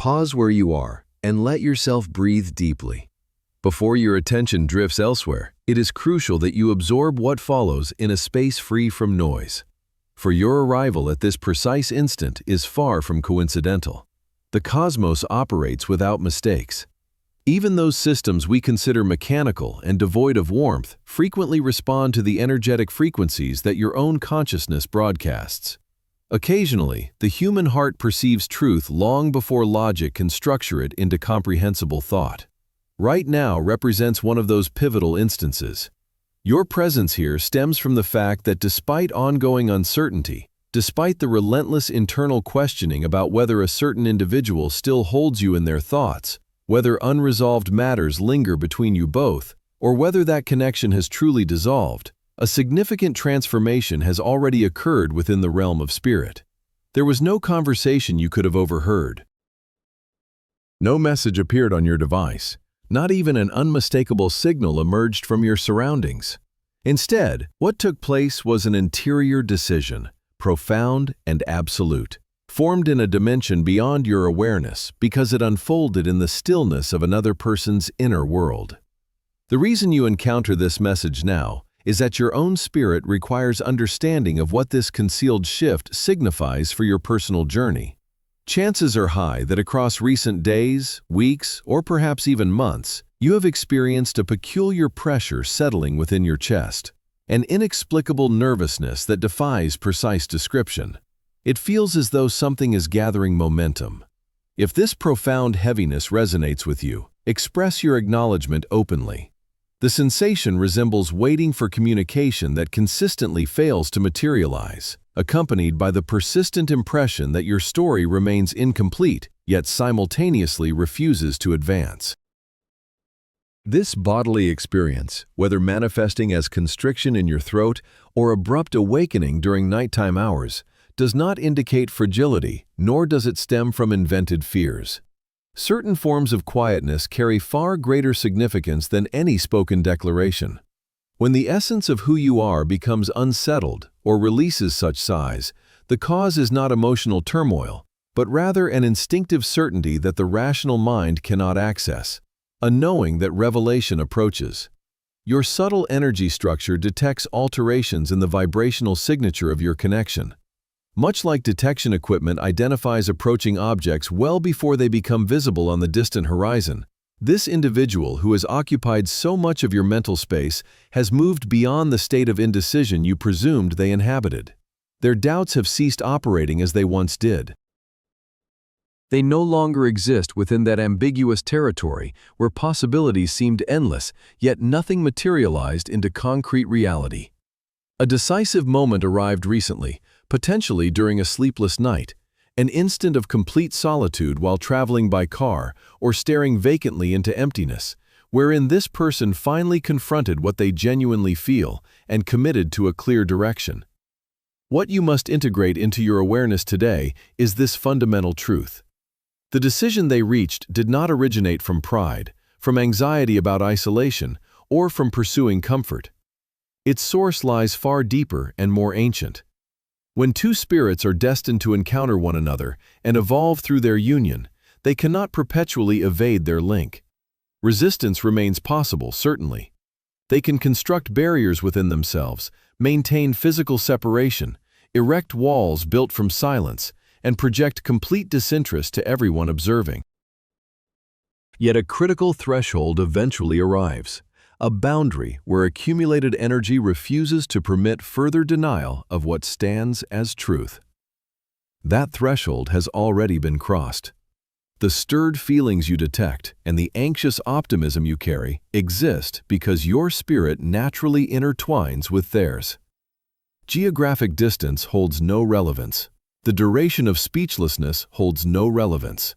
Pause where you are and let yourself breathe deeply. Before your attention drifts elsewhere, it is crucial that you absorb what follows in a space free from noise. For your arrival at this precise instant is far from coincidental. The cosmos operates without mistakes. Even those systems we consider mechanical and devoid of warmth frequently respond to the energetic frequencies that your own consciousness broadcasts. Occasionally, the human heart perceives truth long before logic can structure it into comprehensible thought. Right now represents one of those pivotal instances. Your presence here stems from the fact that despite ongoing uncertainty, despite the relentless internal questioning about whether a certain individual still holds you in their thoughts, whether unresolved matters linger between you both, or whether that connection has truly dissolved, a significant transformation has already occurred within the realm of spirit. There was no conversation you could have overheard. No message appeared on your device. Not even an unmistakable signal emerged from your surroundings. Instead, what took place was an interior decision, profound and absolute, formed in a dimension beyond your awareness because it unfolded in the stillness of another person's inner world. The reason you encounter this message now is that your own spirit requires understanding of what this concealed shift signifies for your personal journey. Chances are high that across recent days, weeks, or perhaps even months, you have experienced a peculiar pressure settling within your chest, an inexplicable nervousness that defies precise description. It feels as though something is gathering momentum. If this profound heaviness resonates with you, express your acknowledgement openly. The sensation resembles waiting for communication that consistently fails to materialize, accompanied by the persistent impression that your story remains incomplete, yet simultaneously refuses to advance. This bodily experience, whether manifesting as constriction in your throat or abrupt awakening during nighttime hours, does not indicate fragility, nor does it stem from invented fears. Certain forms of quietness carry far greater significance than any spoken declaration. When the essence of who you are becomes unsettled or releases such sighs, the cause is not emotional turmoil, but rather an instinctive certainty that the rational mind cannot access, a knowing that revelation approaches. Your subtle energy structure detects alterations in the vibrational signature of your connection. Much like detection equipment identifies approaching objects well before they become visible on the distant horizon, this individual who has occupied so much of your mental space has moved beyond the state of indecision you presumed they inhabited. Their doubts have ceased operating as they once did. They no longer exist within that ambiguous territory where possibilities seemed endless, yet nothing materialized into concrete reality. A decisive moment arrived recently, potentially during a sleepless night, an instant of complete solitude while traveling by car or staring vacantly into emptiness, wherein this person finally confronted what they genuinely feel and committed to a clear direction. What you must integrate into your awareness today is this fundamental truth. The decision they reached did not originate from pride, from anxiety about isolation, or from pursuing comfort. Its source lies far deeper and more ancient. When two spirits are destined to encounter one another and evolve through their union, they cannot perpetually evade their link. Resistance remains possible, certainly. They can construct barriers within themselves, maintain physical separation, erect walls built from silence, and project complete disinterest to everyone observing. Yet a critical threshold eventually arrives. A boundary where accumulated energy refuses to permit further denial of what stands as truth. That threshold has already been crossed. The stirred feelings you detect and the anxious optimism you carry exist because your spirit naturally intertwines with theirs. Geographic distance holds no relevance. The duration of speechlessness holds no relevance.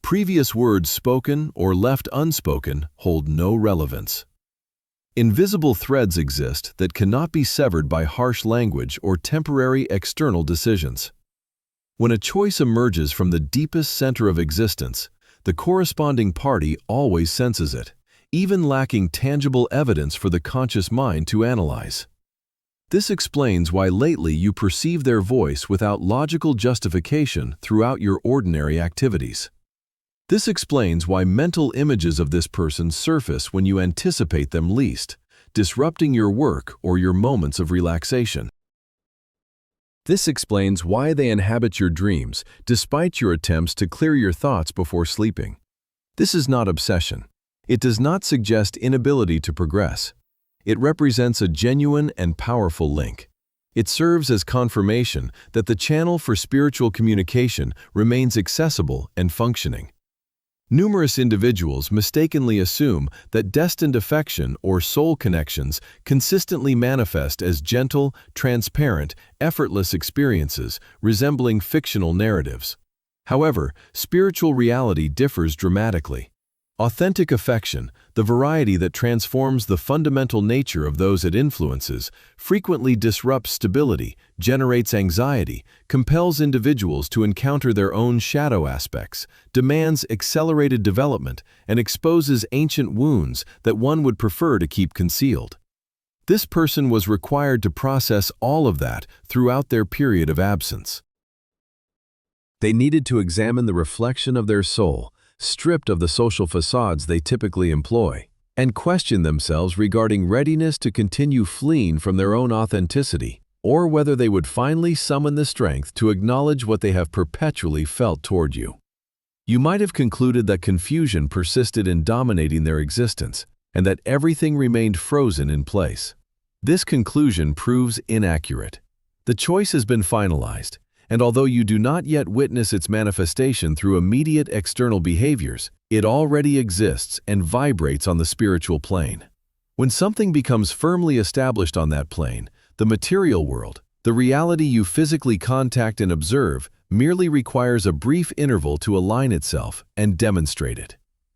Previous words spoken or left unspoken hold no relevance. Invisible threads exist that cannot be severed by harsh language or temporary external decisions. When a choice emerges from the deepest center of existence, the corresponding party always senses it, even lacking tangible evidence for the conscious mind to analyze. This explains why lately you perceive their voice without logical justification throughout your ordinary activities. This explains why mental images of this person surface when you anticipate them least, disrupting your work or your moments of relaxation. This explains why they inhabit your dreams, despite your attempts to clear your thoughts before sleeping. This is not obsession. It does not suggest inability to progress. It represents a genuine and powerful link. It serves as confirmation that the channel for spiritual communication remains accessible and functioning. Numerous individuals mistakenly assume that destined affection or soul connections consistently manifest as gentle, transparent, effortless experiences resembling fictional narratives. However, spiritual reality differs dramatically. Authentic affection, the variety that transforms the fundamental nature of those it influences, frequently disrupts stability, generates anxiety, compels individuals to encounter their own shadow aspects, demands accelerated development, and exposes ancient wounds that one would prefer to keep concealed. This person was required to process all of that throughout their period of absence. They needed to examine the reflection of their soul, stripped of the social facades they typically employ, and question themselves regarding readiness to continue fleeing from their own authenticity, or whether they would finally summon the strength to acknowledge what they have perpetually felt toward you. You might have concluded that confusion persisted in dominating their existence, and that everything remained frozen in place. This conclusion proves inaccurate. The choice has been finalized, and although you do not yet witness its manifestation through immediate external behaviors, it already exists and vibrates on the spiritual plane. When something becomes firmly established on that plane, the material world, the reality you physically contact and observe, merely requires a brief interval to align itself and demonstrate it.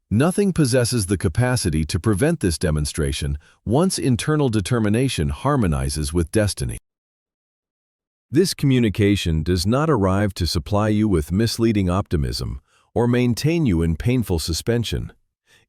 Nothing possesses the capacity to prevent this demonstration once internal determination harmonizes with destiny. This communication does not arrive to supply you with misleading optimism or maintain you in painful suspension.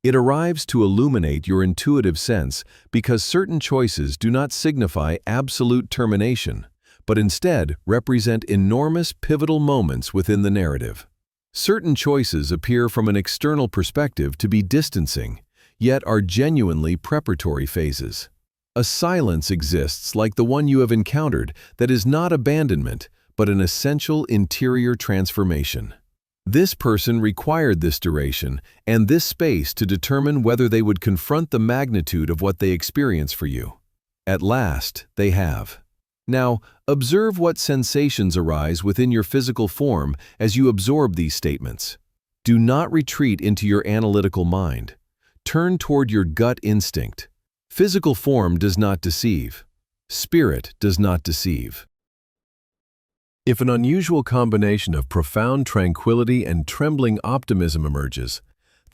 It arrives to illuminate your intuitive sense because certain choices do not signify absolute termination, but instead represent enormous pivotal moments within the narrative. Certain choices appear from an external perspective to be distancing, yet are genuinely preparatory phases. A silence exists like the one you have encountered that is not abandonment, but an essential interior transformation. This person required this duration and this space to determine whether they would confront the magnitude of what they experience for you. At last, they have. Now, observe what sensations arise within your physical form as you absorb these statements. Do not retreat into your analytical mind. Turn toward your gut instinct. Physical form does not deceive. Spirit does not deceive. If an unusual combination of profound tranquility and trembling optimism emerges,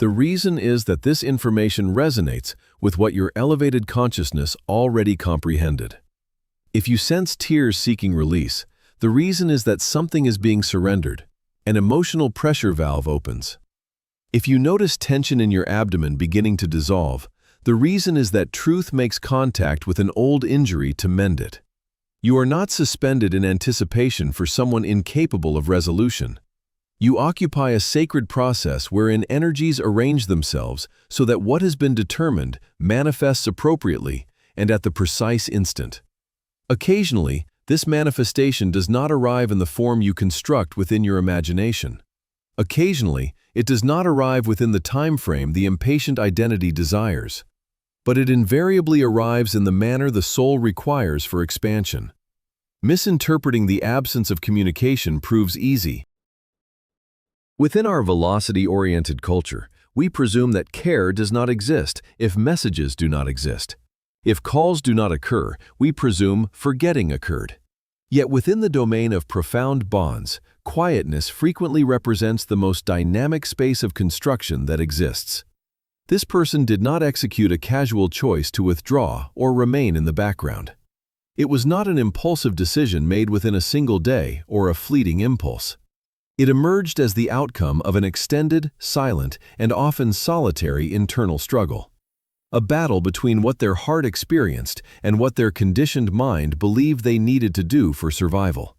the reason is that this information resonates with what your elevated consciousness already comprehended. If you sense tears seeking release, the reason is that something is being surrendered. An emotional pressure valve opens. If you notice tension in your abdomen beginning to dissolve, the reason is that truth makes contact with an old injury to mend it. You are not suspended in anticipation for someone incapable of resolution. You occupy a sacred process wherein energies arrange themselves so that what has been determined manifests appropriately and at the precise instant. Occasionally, this manifestation does not arrive in the form you construct within your imagination. Occasionally, it does not arrive within the time frame the impatient identity desires. But it invariably arrives in the manner the soul requires for expansion. Misinterpreting the absence of communication proves easy. Within our velocity-oriented culture, we presume that care does not exist if messages do not exist. If calls do not occur, we presume forgetting occurred. Yet within the domain of profound bonds, quietness frequently represents the most dynamic space of construction that exists. This person did not execute a casual choice to withdraw or remain in the background. It was not an impulsive decision made within a single day or a fleeting impulse. It emerged as the outcome of an extended, silent, and often solitary internal struggle. A battle between what their heart experienced and what their conditioned mind believed they needed to do for survival.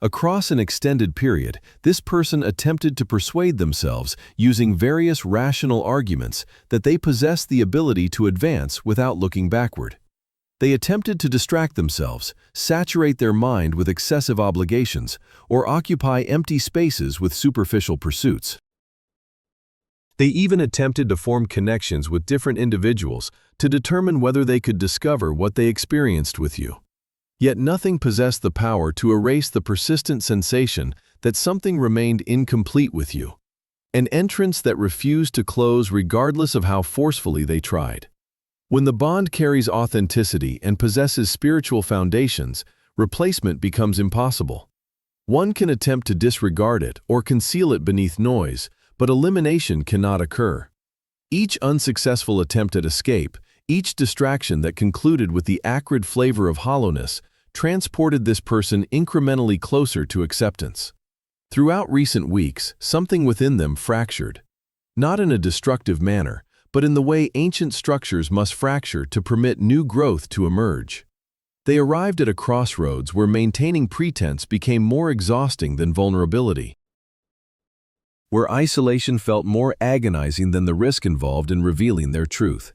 Across an extended period, this person attempted to persuade themselves using various rational arguments that they possessed the ability to advance without looking backward. They attempted to distract themselves, saturate their mind with excessive obligations, or occupy empty spaces with superficial pursuits. They even attempted to form connections with different individuals to determine whether they could discover what they experienced with you. Yet nothing possessed the power to erase the persistent sensation that something remained incomplete with you, an entrance that refused to close regardless of how forcefully they tried. When the bond carries authenticity and possesses spiritual foundations, replacement becomes impossible. One can attempt to disregard it or conceal it beneath noise, but elimination cannot occur. Each unsuccessful attempt at escape, each distraction that concluded with the acrid flavor of hollowness, transported this person incrementally closer to acceptance. Throughout recent weeks, something within them fractured. Not in a destructive manner, but in the way ancient structures must fracture to permit new growth to emerge. They arrived at a crossroads where maintaining pretense became more exhausting than vulnerability, where isolation felt more agonizing than the risk involved in revealing their truth.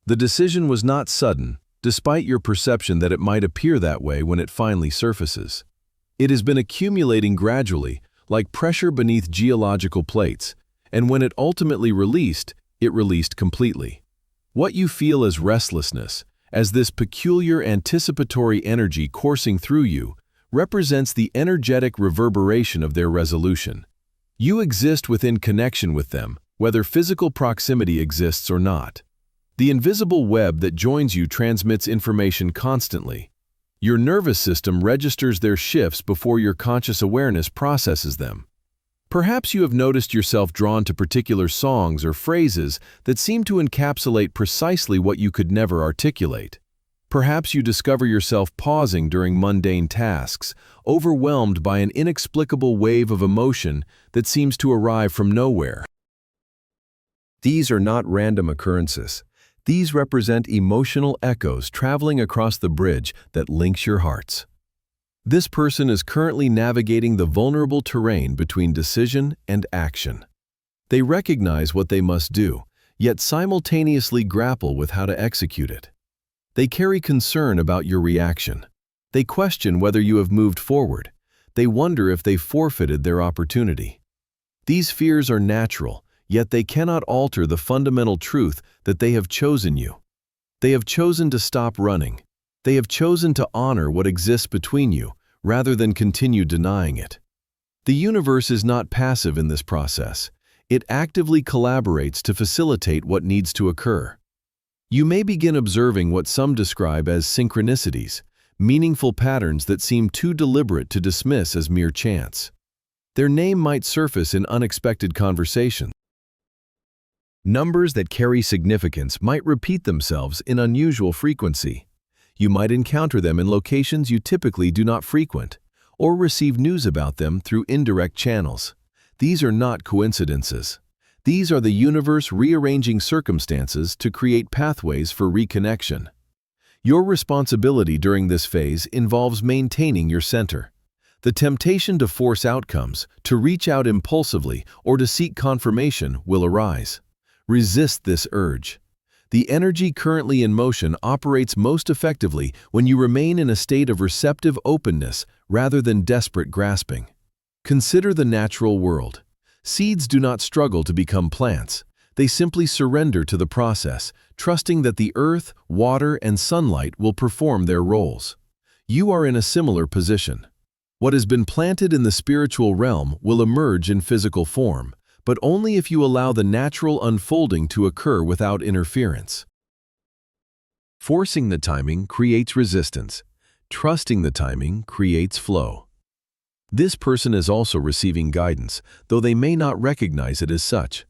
The decision was not sudden, despite your perception that it might appear that way when it finally surfaces. It has been accumulating gradually, like pressure beneath geological plates, and when it ultimately released, it released completely. What you feel as restlessness, as this peculiar anticipatory energy coursing through you, represents the energetic reverberation of their resolution. You exist within connection with them, whether physical proximity exists or not. The invisible web that joins you transmits information constantly. Your nervous system registers their shifts before your conscious awareness processes them. Perhaps you have noticed yourself drawn to particular songs or phrases that seem to encapsulate precisely what you could never articulate. Perhaps you discover yourself pausing during mundane tasks, overwhelmed by an inexplicable wave of emotion that seems to arrive from nowhere. These are not random occurrences. These represent emotional echoes traveling across the bridge that links your hearts. This person is currently navigating the vulnerable terrain between decision and action. They recognize what they must do, yet simultaneously grapple with how to execute it. They carry concern about your reaction. They question whether you have moved forward. They wonder if they forfeited their opportunity. These fears are natural, yet they cannot alter the fundamental truth that they have chosen you. They have chosen to stop running. They have chosen to honor what exists between you, rather than continue denying it. The universe is not passive in this process. It actively collaborates to facilitate what needs to occur. You may begin observing what some describe as synchronicities, meaningful patterns that seem too deliberate to dismiss as mere chance. Their name might surface in unexpected conversations. Numbers that carry significance might repeat themselves in unusual frequency. You might encounter them in locations you typically do not frequent, or receive news about them through indirect channels. These are not coincidences. These are the universe rearranging circumstances to create pathways for reconnection. Your responsibility during this phase involves maintaining your center. The temptation to force outcomes, to reach out impulsively, or to seek confirmation will arise. Resist this urge. The energy currently in motion operates most effectively when you remain in a state of receptive openness rather than desperate grasping. Consider the natural world. Seeds do not struggle to become plants. They simply surrender to the process, trusting that the earth, water, and sunlight will perform their roles. You are in a similar position. What has been planted in the spiritual realm will emerge in physical form, but only if you allow the natural unfolding to occur without interference. Forcing the timing creates resistance. Trusting the timing creates flow. This person is also receiving guidance, though they may not recognize it as such.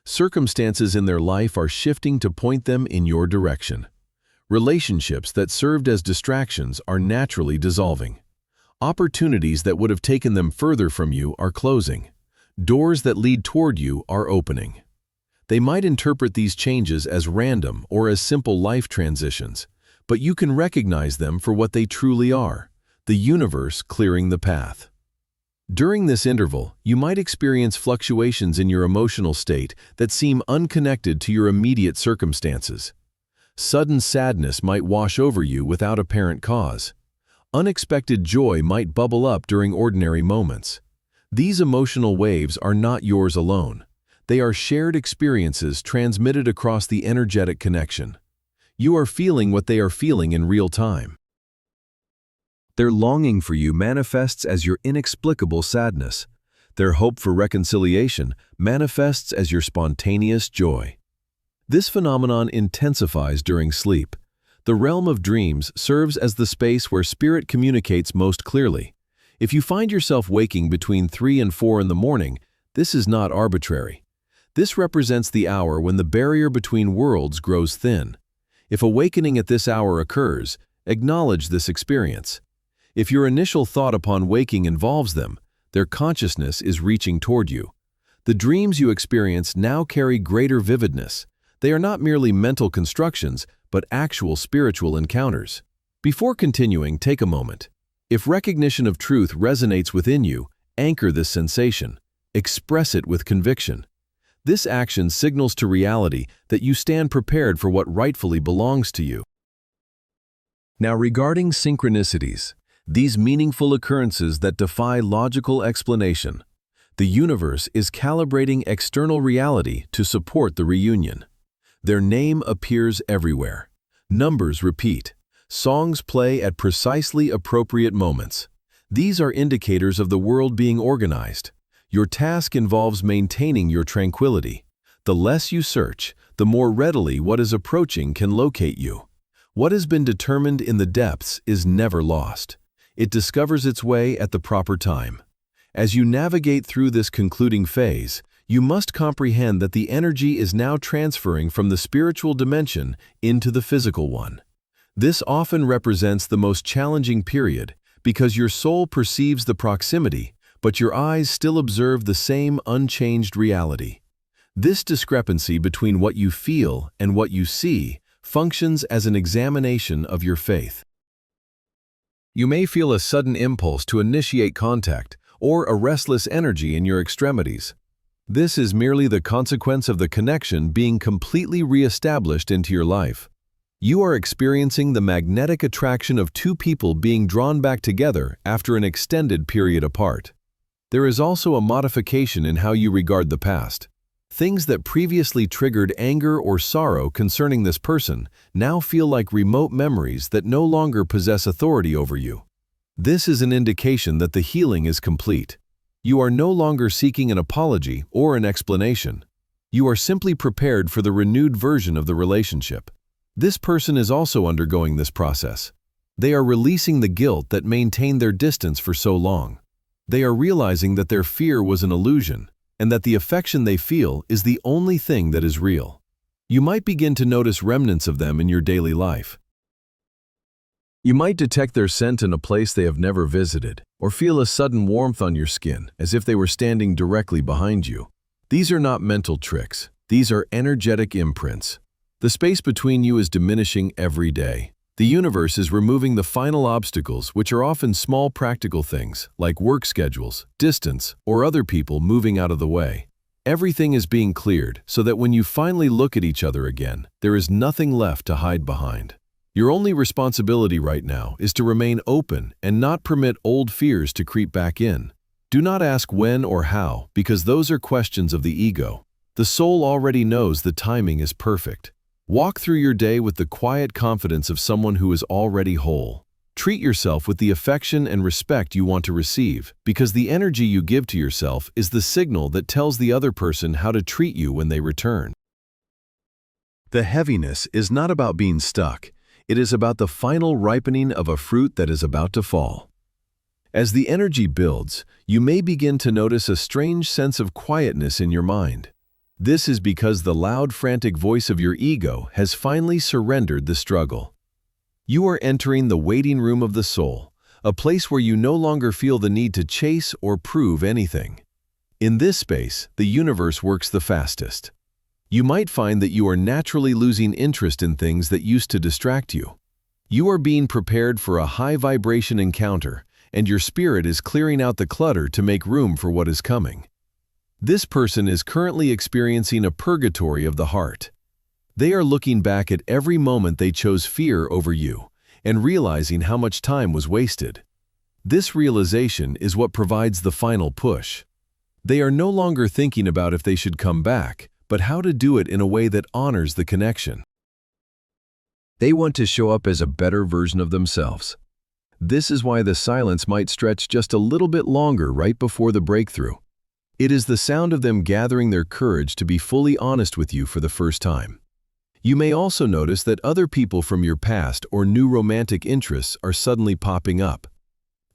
Circumstances in their life are shifting to point them in your direction. Relationships that served as distractions are naturally dissolving. Opportunities that would have taken them further from you are closing. Doors that lead toward you are opening. They might interpret these changes as random or as simple life transitions, but you can recognize them for what they truly are, the universe clearing the path. During this interval, you might experience fluctuations in your emotional state that seem unconnected to your immediate circumstances. Sudden sadness might wash over you without apparent cause. Unexpected joy might bubble up during ordinary moments. These emotional waves are not yours alone. They are shared experiences transmitted across the energetic connection. You are feeling what they are feeling in real time. Their longing for you manifests as your inexplicable sadness. Their hope for reconciliation manifests as your spontaneous joy. This phenomenon intensifies during sleep. The realm of dreams serves as the space where spirit communicates most clearly. If you find yourself waking between 3 and 4 in the morning, this is not arbitrary. This represents the hour when the barrier between worlds grows thin. If awakening at this hour occurs, acknowledge this experience. If your initial thought upon waking involves them, their consciousness is reaching toward you. The dreams you experience now carry greater vividness. They are not merely mental constructions, but actual spiritual encounters. Before continuing, take a moment. If recognition of truth resonates within you, anchor this sensation. Express it with conviction. This action signals to reality that you stand prepared for what rightfully belongs to you. Now, regarding synchronicities, these meaningful occurrences that defy logical explanation, the universe is calibrating external reality to support the reunion. Their name appears everywhere. Numbers repeat. Songs play at precisely appropriate moments. These are indicators of the world being organized. Your task involves maintaining your tranquility. The less you search, the more readily what is approaching can locate you. What has been determined in the depths is never lost. It discovers its way at the proper time. As you navigate through this concluding phase, you must comprehend that the energy is now transferring from the spiritual dimension into the physical one. This often represents the most challenging period because your soul perceives the proximity, but your eyes still observe the same unchanged reality. This discrepancy between what you feel and what you see functions as an examination of your faith. You may feel a sudden impulse to initiate contact or a restless energy in your extremities. This is merely the consequence of the connection being completely re-established into your life. You are experiencing the magnetic attraction of two people being drawn back together after an extended period apart. There is also a modification in how you regard the past. Things that previously triggered anger or sorrow concerning this person now feel like remote memories that no longer possess authority over you. This is an indication that the healing is complete. You are no longer seeking an apology or an explanation. You are simply prepared for the renewed version of the relationship. This person is also undergoing this process. They are releasing the guilt that maintained their distance for so long. They are realizing that their fear was an illusion, and that the affection they feel is the only thing that is real. You might begin to notice remnants of them in your daily life. You might detect their scent in a place they have never visited, or feel a sudden warmth on your skin, as if they were standing directly behind you. These are not mental tricks. These are energetic imprints. The space between you is diminishing every day. The universe is removing the final obstacles, which are often small practical things, like work schedules, distance, or other people moving out of the way. Everything is being cleared so that when you finally look at each other again, there is nothing left to hide behind. Your only responsibility right now is to remain open and not permit old fears to creep back in. Do not ask when or how, because those are questions of the ego. The soul already knows the timing is perfect. Walk through your day with the quiet confidence of someone who is already whole. Treat yourself with the affection and respect you want to receive, because the energy you give to yourself is the signal that tells the other person how to treat you when they return. The heaviness is not about being stuck. It is about the final ripening of a fruit that is about to fall. As the energy builds, you may begin to notice a strange sense of quietness in your mind. This is because the loud, frantic voice of your ego has finally surrendered the struggle. You are entering the waiting room of the soul, a place where you no longer feel the need to chase or prove anything. In this space, the universe works the fastest. You might find that you are naturally losing interest in things that used to distract you. You are being prepared for a high-vibration encounter, and your spirit is clearing out the clutter to make room for what is coming. This person is currently experiencing a purgatory of the heart. They are looking back at every moment they chose fear over you and realizing how much time was wasted. This realization is what provides the final push. They are no longer thinking about if they should come back, but how to do it in a way that honors the connection. They want to show up as a better version of themselves. This is why the silence might stretch just a little bit longer right before the breakthrough. It is the sound of them gathering their courage to be fully honest with you for the first time. You may also notice that other people from your past or new romantic interests are suddenly popping up.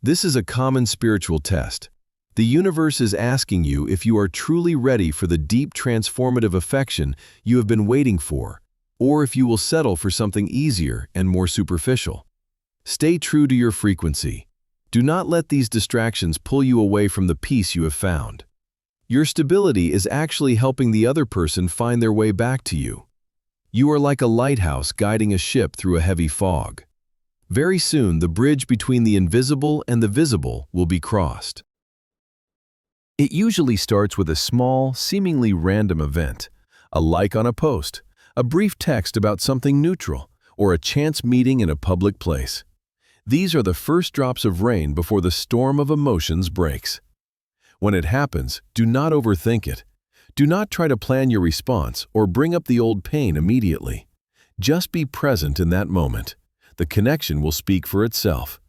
This is a common spiritual test. The universe is asking you if you are truly ready for the deep transformative affection you have been waiting for, or if you will settle for something easier and more superficial. Stay true to your frequency. Do not let these distractions pull you away from the peace you have found. Your stability is actually helping the other person find their way back to you. You are like a lighthouse guiding a ship through a heavy fog. Very soon, the bridge between the invisible and the visible will be crossed. It usually starts with a small, seemingly random event, a like on a post, a brief text about something neutral, or a chance meeting in a public place. These are the first drops of rain before the storm of emotions breaks. When it happens, do not overthink it. Do not try to plan your response or bring up the old pain immediately. Just be present in that moment. The connection will speak for itself.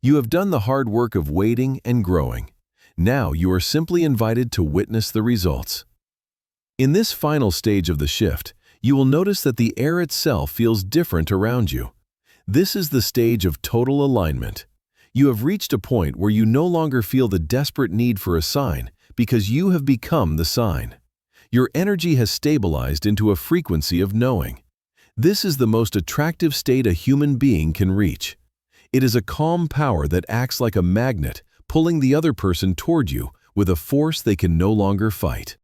You have done the hard work of waiting and growing. Now you are simply invited to witness the results. In this final stage of the shift, you will notice that the air itself feels different around you. This is the stage of total alignment. You have reached a point where you no longer feel the desperate need for a sign because you have become the sign. Your energy has stabilized into a frequency of knowing. This is the most attractive state a human being can reach. It is a calm power that acts like a magnet, pulling the other person toward you with a force they can no longer fight.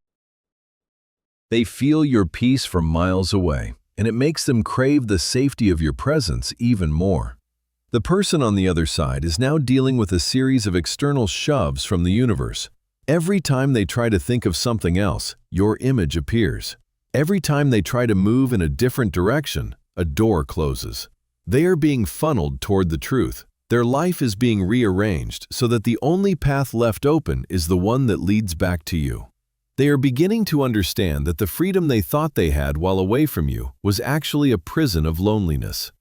They feel your peace from miles away, and it makes them crave the safety of your presence even more. The person on the other side is now dealing with a series of external shoves from the universe. Every time they try to think of something else, your image appears. Every time they try to move in a different direction, a door closes. They are being funneled toward the truth. Their life is being rearranged so that the only path left open is the one that leads back to you. They are beginning to understand that the freedom they thought they had while away from you was actually a prison of loneliness.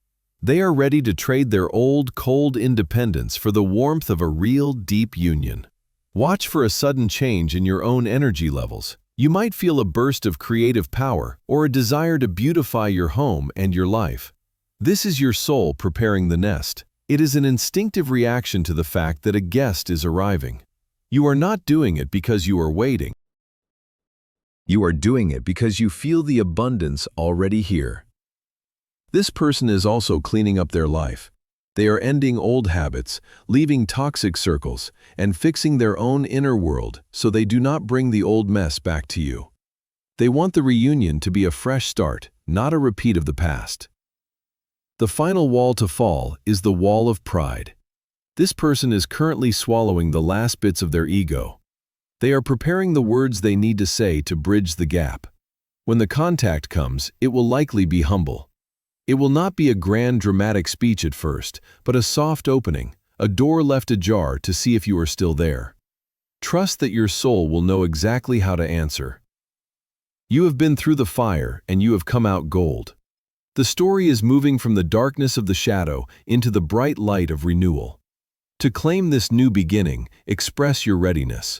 They are ready to trade their old, cold independence for the warmth of a real, deep union. Watch for a sudden change in your own energy levels. You might feel a burst of creative power or a desire to beautify your home and your life. This is your soul preparing the nest. It is an instinctive reaction to the fact that a guest is arriving. You are not doing it because you are waiting. You are doing it because you feel the abundance already here. This person is also cleaning up their life. They are ending old habits, leaving toxic circles, and fixing their own inner world so they do not bring the old mess back to you. They want the reunion to be a fresh start, not a repeat of the past. The final wall to fall is the wall of pride. This person is currently swallowing the last bits of their ego. They are preparing the words they need to say to bridge the gap. When the contact comes, it will likely be humble. It will not be a grand dramatic speech at first, but a soft opening, a door left ajar to see if you are still there. Trust that your soul will know exactly how to answer. You have been through the fire and you have come out gold. The story is moving from the darkness of the shadow into the bright light of renewal. To claim this new beginning, express your readiness.